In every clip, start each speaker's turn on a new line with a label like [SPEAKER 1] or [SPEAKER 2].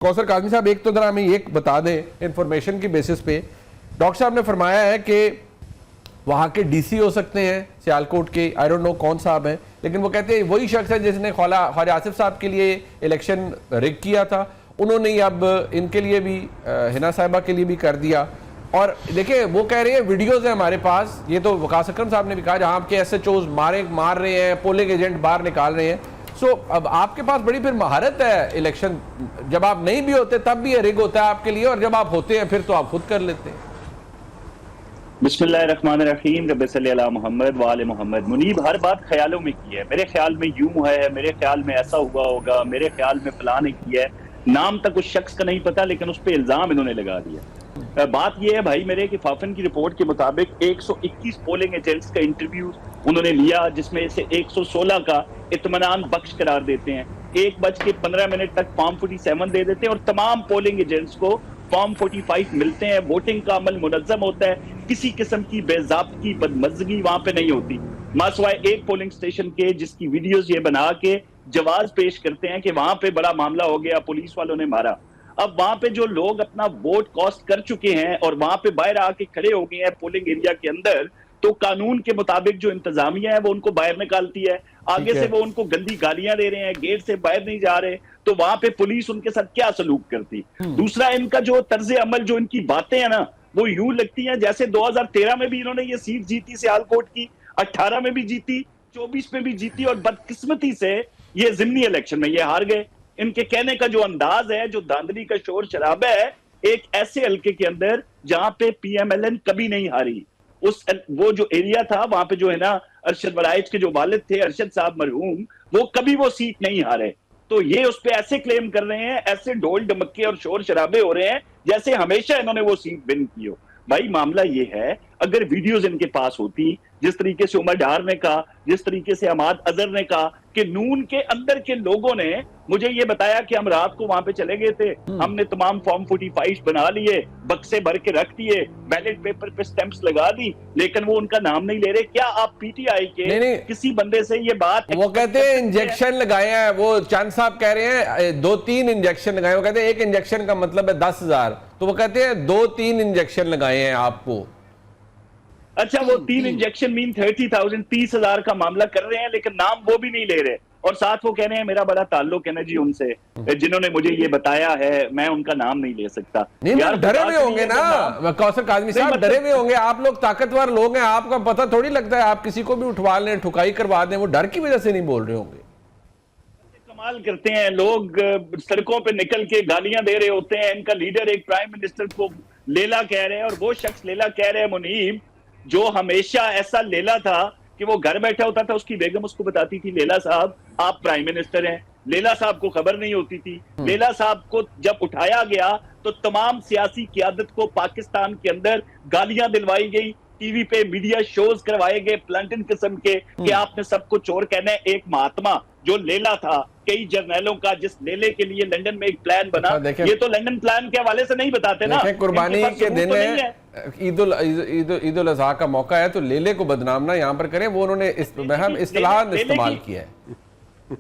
[SPEAKER 1] कौसर काज़मी साहब, एक तो जरा हमें ये बता दें इंफॉर्मेशन की बेसिस पे, डॉक्टर साहब ने फरमाया है कि वहाँ के डीसी हो सकते हैं सियालकोट के, आई डोंट नो कौन साहब हैं, लेकिन वो कहते हैं वही शख्स है जिसने ख्वाजा आसिफ साहब के लिए इलेक्शन रिग किया था, उन्होंने ही अब इनके लिए भी हिना साहिबा के लिए भी कर दिया। और देखिए वो कह रहे हैं वीडियोज़ हैं हमारे पास, ये तो वकास अकरम साहब ने भी कहा, जहाँ आपके SHOs मार रहे हैं, पोलिंग एजेंट बाहर निकाल रहे हैं। सो अब आपके पास बड़ी फिर महारत है इलेक्शन, जब आप नहीं भी होते तब भी ये रिग होता है आपके लिए, और जब आप होते हैं फिर तो आप खुद कर लेते हैं।
[SPEAKER 2] बिस्मिल्लाहिर्रहमानिर्रहीम, रब्बि सल्ली अला मुहम्मद व आले मुहम्मद। मुनीब हर बात ख्यालों में की है, मेरे ख्याल में यूं है, मेरे ख्याल में ऐसा हुआ होगा, मेरे ख्याल में फलां ने किया है। नाम तक उस शख्स का नहीं पता, लेकिन उस पर इल्जाम इन्होंने लगा दिया। बात यह है भाई मेरे कि फाफन की रिपोर्ट के मुताबिक 121 पोलिंग एजेंट्स का इंटरव्यू उन्होंने लिया, जिसमें से 116 का इत्मीनान बख्श करार देते हैं। 1:15 तक फॉर्म 47 दे देते हैं, और तमाम पोलिंग एजेंट्स को फॉर्म 45 मिलते हैं। वोटिंग का अमल मुनज़्ज़म होता है, किसी किस्म की बेज़ाब्तगी बदमज़गी वहां पे नहीं होती, मासवाए एक पोलिंग स्टेशन के जिसकी वीडियोस ये बना के जवाब पेश करते हैं कि वहां पे बड़ा मामला हो गया, पुलिस वालों ने मारा। अब वहां पे जो लोग अपना वोट कॉस्ट कर चुके हैं और वहां पे बाहर आके खड़े हो गए हैं पोलिंग एरिया के अंदर, तो कानून के मुताबिक जो इंतजामिया है वो उनको बाहर निकालती है, आगे से वो उनको गंदी गालियां दे रहे हैं, गेट से बाहर नहीं जा रहे, तो वहां पे पुलिस उनके साथ क्या सलूक करती। दूसरा, इनका जो तर्ज अमल, जो इनकी बातें हैं ना, वो यूं लगती हैं जैसे 2013 में भी इन्होंने ये सीट जीती सियालकोट की, 18 में भी जीती, 24 में भी जीती, और बदकिस्मती से ये जिमनी इलेक्शन में ये हार गए। इनके कहने का जो अंदाज है, जो धांधली का शोर शराबा है, एक ऐसे हल्के के अंदर जहां पे PMLN कभी नहीं हारी, उस वो जो एरिया था वहां पे जो है ना, अरशद वराइज के जो वालिद थे अरशद साहब मरहूम, वो कभी वो सीट नहीं हारे। तो ये उस पे ऐसे क्लेम कर रहे हैं, ऐसे ढोल ढमक्के और शोर शराबे हो रहे हैं जैसे हमेशा इन्होंने वो सीट विन की हो। भाई मामला ये है, अगर वीडियोस इनके पास होती, जिस तरीके से उमर डार ने कहा, जिस तरीके से अहमद अजहर ने कहा कि नून के अंदर के लोगों ने मुझे ये बताया कि हम रात को वहां पे चले गए थे, हमने तमाम फॉर्म 45 बना लिए, बक्से भर के रख दिए, बैलेट पेपर पे स्टैंप्स लगा दी, लेकिन वो उनका नाम नहीं ले रहे। क्या आप PTI के नहीं। किसी बंदे से ये बात,
[SPEAKER 1] वो कहते हैं इंजेक्शन लगाए हैं, वो चंद साहब कह रहे हैं 2-3 इंजेक्शन लगाए, वो कहते हैं एक इंजेक्शन का मतलब है 10,000, तो वो कहते हैं 2-3 इंजेक्शन लगाए हैं आपको।
[SPEAKER 2] अच्छा, वो 3 इंजेक्शन मीन 30,000, 30,000 का मामला कर रहे हैं, लेकिन नाम वो भी नहीं ले रहे, और साथ वो कह रहे हैं मेरा बड़ा ताल्लुक है ना जी उनसे, जिन्होंने मुझे ये बताया है, मैं उनका नाम नहीं ले सकता।
[SPEAKER 1] नहीं, यार डरे हुए होंगे ना कौसर काज़मी साहब, डरे हुए होंगे। आप लोग ताकतवर लोग हैं, आपका पता थोड़ी लगता है, आप किसी को भी उठवा लें, ठुकाई करवा दें, वो डर की वजह से नहीं बोल रहे होंगे।
[SPEAKER 2] कमाल करते हैं लोग, सड़कों पे निकल के गालियां दे रहे होते हैं। इनका लीडर एक प्राइम मिनिस्टर को लेला कह रहे हैं, और वो शख्स लेला कह रहे हैं मुनीब, जो हमेशा ऐसा लेला था कि वो घर बैठा होता था, उसकी बेगम उसको बताती थी लेला साहब आप प्राइम मिनिस्टर हैं। लेला साहब को खबर नहीं होती थी। लेला साहब को जब उठाया गया तो तमाम सियासी क़यादत को पाकिस्तान के अंदर गालियां दिलवाई गई, टीवी पे मीडिया शोज करवाए गए प्लांटन किस्म के कि आपने सबको चोर कहना है। एक महात्मा जो लेला था, कई जर्नैलों का, जिस लेले के लिए लंदन में एक प्लान बना, ये तो लंदन प्लान के हवाले से नहीं बताते ना।
[SPEAKER 1] कुर्बानी के दिन है, ईद उल अज़हा का मौका है, तो लेले को बदनाम ना यहाँ पर करें, वो उन्होंने इस्तेलाह इस्तेमाल किया है।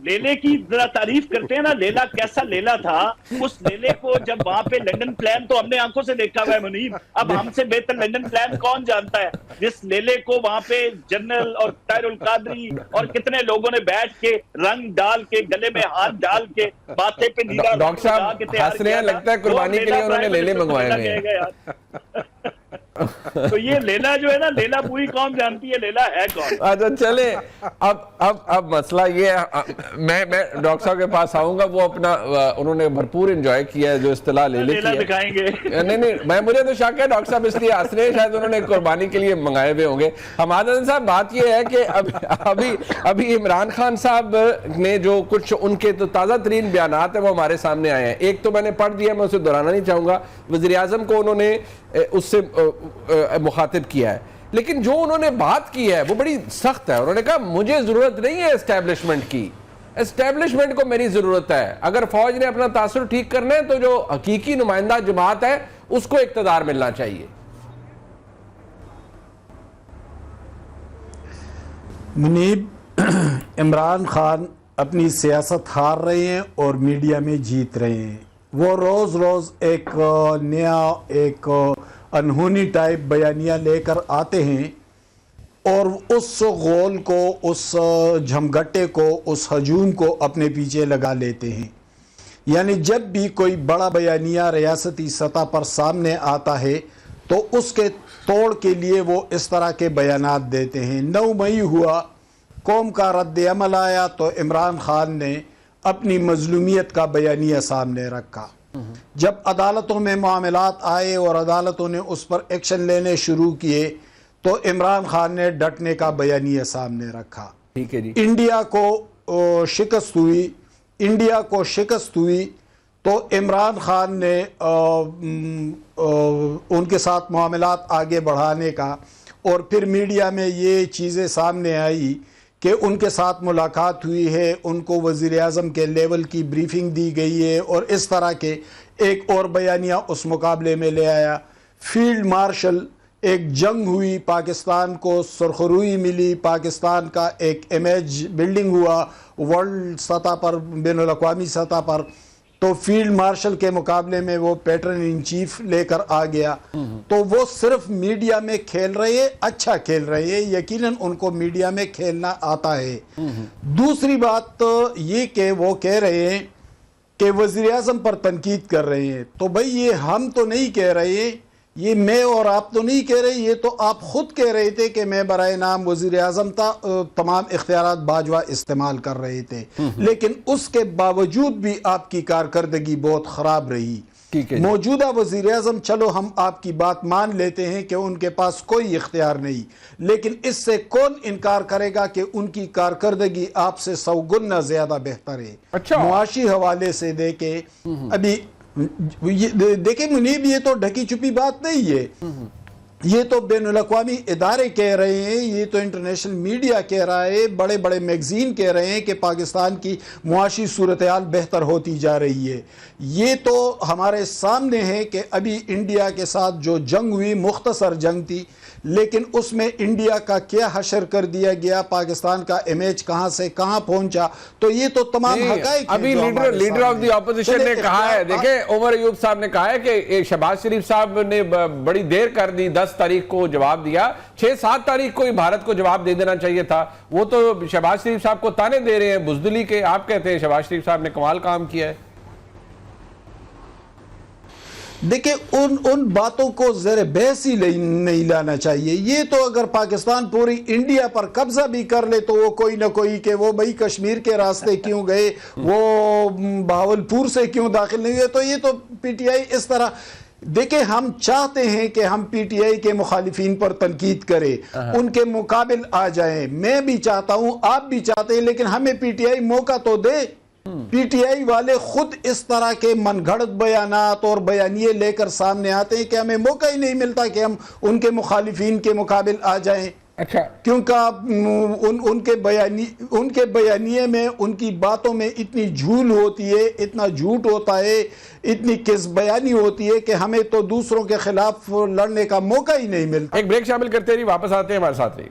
[SPEAKER 2] लेले की जरा तारीफ करते हैं ना, लेला कैसा लेला था। उस लेले को जब वहां पे लंदन प्लान तो हमने आंखों से देखा हुआ है मुनीब, अब हमसे बेहतर लंदन प्लान कौन जानता है, जिस लेले को वहां पे जनरल और ताहिरुल कादरी और कितने लोगों ने बैठ के रंग डाल के, गले में हाथ डाल के, बातें पे नीला
[SPEAKER 1] डॉक्टर साहब हंस रहे हैं, लगता है कुर्बानी के लिए उन्होंने लेले मंगवाए हैं।
[SPEAKER 2] तो ये लेला जो है ना, लेला पूरी कौम जानती है लेला है कौन।
[SPEAKER 1] अच्छा चले, अब मसला ये है, मैं डॉक्टर साहब के पास आऊंगा, वो अपना उन्होंने भरपूर एंजॉय किया है जो इस्तेलाह लेला
[SPEAKER 2] दिखाएंगे।
[SPEAKER 1] नहीं, मुझे तो शक है डॉक्टर साहब इसलिए हंस रहे हैं, शायद उन्होंने कुर्बानी के लिए मंगाए हुए होंगे। हमाद हसन साहब, बात ये है कि अभी इमरान खान साहब ने जो कुछ उनके तो ताज़ा तरीन बयानात है वो हमारे सामने आए हैं। एक तो मैंने पढ़ दिया, मैं उसे दोहराना नहीं चाहूंगा। वज़ीर आज़म को उन्होंने उससे मुखातिब किया है, लेकिन जो उन्होंने बात की है वो बड़ी सख्त है। उन्होंने कहा मुझे जरूरत नहीं है एस्टैब्लिशमेंट की, एस्टैब्लिशमेंट को मेरी जरूरत है। अगर फौज ने अपना तासुर ठीक करना है तो जो हकीकी नुमाइंदा जमात है उसको इक्तदार मिलना चाहिए।
[SPEAKER 3] मुनीब, इमरान खान अपनी सियासत हार रहे हैं और मीडिया में जीत रहे हैं। वो रोज़ रोज़ एक नया एक अनहोनी टाइप बयानिया लेकर आते हैं और उस गोल को, उस झमघट्टे को, उस हजूम को अपने पीछे लगा लेते हैं। यानी जब भी कोई बड़ा बयानिया रियासती सतह पर सामने आता है तो उसके तोड़ के लिए वो इस तरह के बयानात देते हैं। 9 मई हुआ, कौम का रद्द अमल आया तो इमरान खान ने अपनी मजलूमियत का बयानिया सामने रखा। जब अदालतों में मामलात आए और अदालतों ने उस पर एक्शन लेने शुरू किए तो इमरान खान ने डटने का बयानिया सामने रखा।
[SPEAKER 1] ठीक है जी।
[SPEAKER 3] इंडिया को शिकस्त हुई तो इमरान खान ने उनके साथ मामलात आगे बढ़ाने का, और फिर मीडिया में ये चीज़ें सामने आई कि उनके साथ मुलाकात हुई है, उनको वज़ीर आज़म के लेवल की ब्रीफिंग दी गई है, और इस तरह के एक और बयानिया उस मुकाबले में ले आया। फील्ड मार्शल, एक जंग हुई, पाकिस्तान को सुरखरुई मिली, पाकिस्तान का एक इमेज बिल्डिंग हुआ वर्ल्ड सतह पर, बैनुल अक़वामी सतह पर। तो फील्ड मार्शल के मुकाबले में वो पैटर्न इन चीफ लेकर आ गया। तो वो सिर्फ मीडिया में खेल रहे हैं, अच्छा खेल रहे हैं, यकीनन उनको मीडिया में खेलना आता है। दूसरी बात तो ये कि वो कह रहे हैं कि वज़ीर आज़म पर तनकीद कर रहे हैं। तो भाई ये हम तो नहीं कह रहे, ये मैं और आप तो नहीं कह रहे, ये तो आप खुद कह रहे थे कि मैं बराए नाम वज़ीर आज़म था, तमाम इख्तियारात बाजवा इस्तेमाल कर रहे थे, लेकिन उसके बावजूद भी आपकी कारकर्दगी बहुत ख़राब रही। मौजूदा वज़ीर आज़म, चलो हम आपकी बात मान लेते हैं कि उनके पास कोई इख्तियार नहीं, लेकिन इससे कौन इनकार करेगा कि उनकी कारकर्दगी आपसे 100 गुना ज़्यादा बेहतर है।
[SPEAKER 1] अच्छा।
[SPEAKER 3] मुआशी हवाले से देखे, अभी देखे मुनीब, ये तो ढकी छुपी बात नहीं है, ये तो बैनुल अक़वामी इदारे कह रहे हैं, ये तो इंटरनेशनल मीडिया कह रहा है, बड़े बड़े मैगजीन कह रहे हैं कि पाकिस्तान की मुआशी सूरत हाल बेहतर होती जा रही है। ये तो हमारे सामने है कि अभी इंडिया के साथ जो जंग हुई, मुख्तसर जंग थी, लेकिन उसमें इंडिया का क्या हशर कर दिया गया, पाकिस्तान का इमेज कहां से कहां पहुंचा। तो ये तो तमाम हकाइक
[SPEAKER 1] अभी लीडर ऑफ द ऑपोजिशन ने कहा है, देखें उमर अयूब साहब ने कहा है कि शहबाज शरीफ साहब ने बड़ी देर कर दी, 10 तारीख को जवाब दिया, 6-7 तारीख को ही भारत को जवाब दे देना चाहिए था। वो तो शहबाज शरीफ साहब को ताने दे रहे हैं बुजदिली के। आप कहते हैं शहबाज शरीफ साहब ने कमाल काम किया है।
[SPEAKER 3] देखिए उन बातों को ज़रा बहस ही नहीं लाना चाहिए। ये तो अगर पाकिस्तान पूरी इंडिया पर कब्जा भी कर ले तो वो कोई ना कोई के वो भाई कश्मीर के रास्ते क्यों गए, वो बहावलपुर से क्यों दाखिल नहीं हुए, तो ये तो पीटीआई इस तरह। देखिए हम चाहते हैं कि हम पीटीआई के मुखालिफिन पर तनकीद करें, उनके मुकाबिल आ जाएं। मैं भी चाहता हूं, आप भी चाहते हैं, लेकिन हमें पीटीआई मौका तो दे। पीटीआई वाले खुद इस तरह के मनगढ़ंत बयानात और बयानिए लेकर सामने आते हैं कि हमें मौका ही नहीं मिलता कि हम उनके मुखालिफिन के मुकाबिल आ जाएं।
[SPEAKER 1] अच्छा,
[SPEAKER 3] क्योंकि उनके बयानिए में, उनकी बातों में इतनी झूल होती है, इतना झूठ होता है, इतनी किस बयानी होती है कि हमें तो दूसरों के खिलाफ लड़ने का मौका ही नहीं मिलता।
[SPEAKER 1] एक ब्रेक शामिल करते रहिए, वापस आते हैं, हमारे साथ रहिए।